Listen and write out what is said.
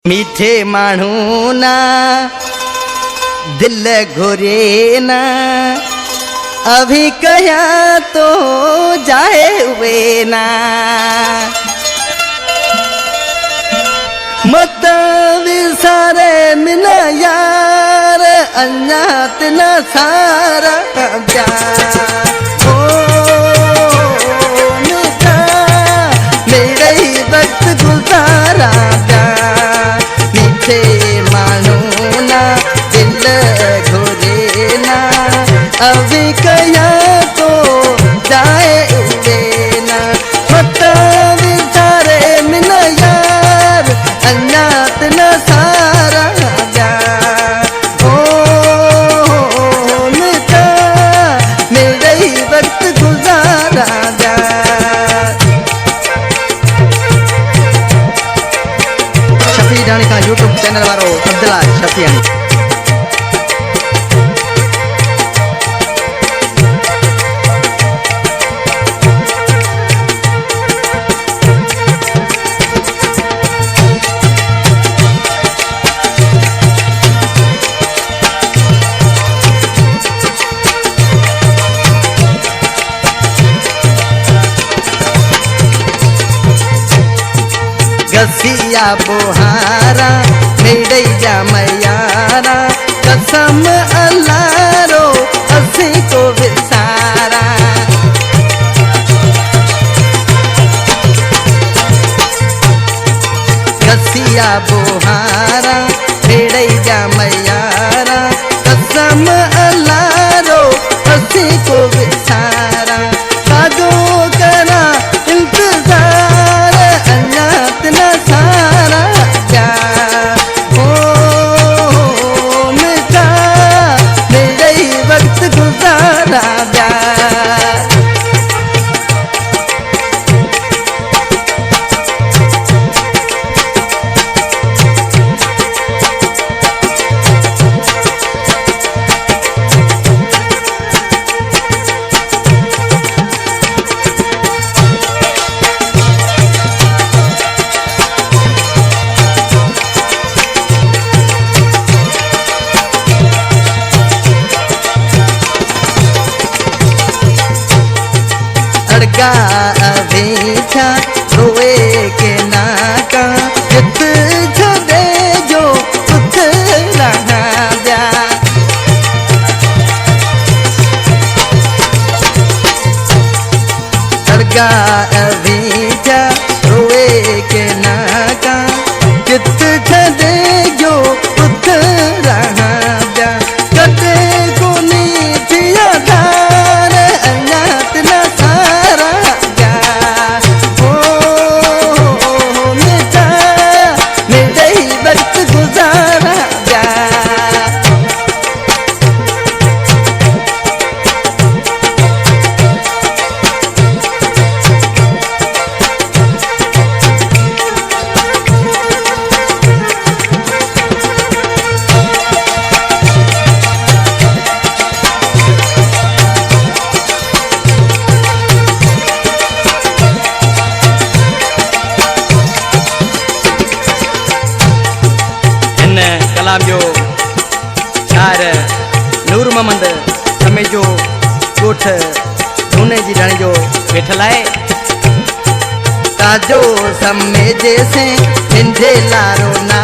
मीठे मानू ना दिल घुरे ना अभी कया तो जाए हुए ना मत विसारे मिना यार अन्यात न सारा ओ मिठा मेरे ही वक्त गुजारा मीठे मानो ना दिल घुरे ना अभी कया तो जाए हुए ना मत विसारे मिना यार अन्यात न सारा ओ मिठा मेरे ही वक्त गुजारा शफी का यूट्यूब चैनल वालों अब्दुल्ला शफी गसिया बोहारा मेरे जमयारा कसम अल्लाह रो असी को विसारा गसिया बोहारा मेरे जमयारा कसम अल्लाह रो असी को विसारा कादो करा इंतजार अन्यात न सारा ओ मिठा मेरे ही वक्त गुजारा अड़गा अभी था रोए के नाका कित छदे जो कुछ रहा जा अड़गा अभी था रोए के नाका कित छदे जो कुछ रहा जा कदे को नीति आधार अन्यात न सारा ओ मिठा मेरे ही वक्त गुजारा कलाम जो शार नूर मोहम्मद समय जो कोठ धुने जी ढाणी जो वेठल है ताजो समय जैसे इंधे लारो ना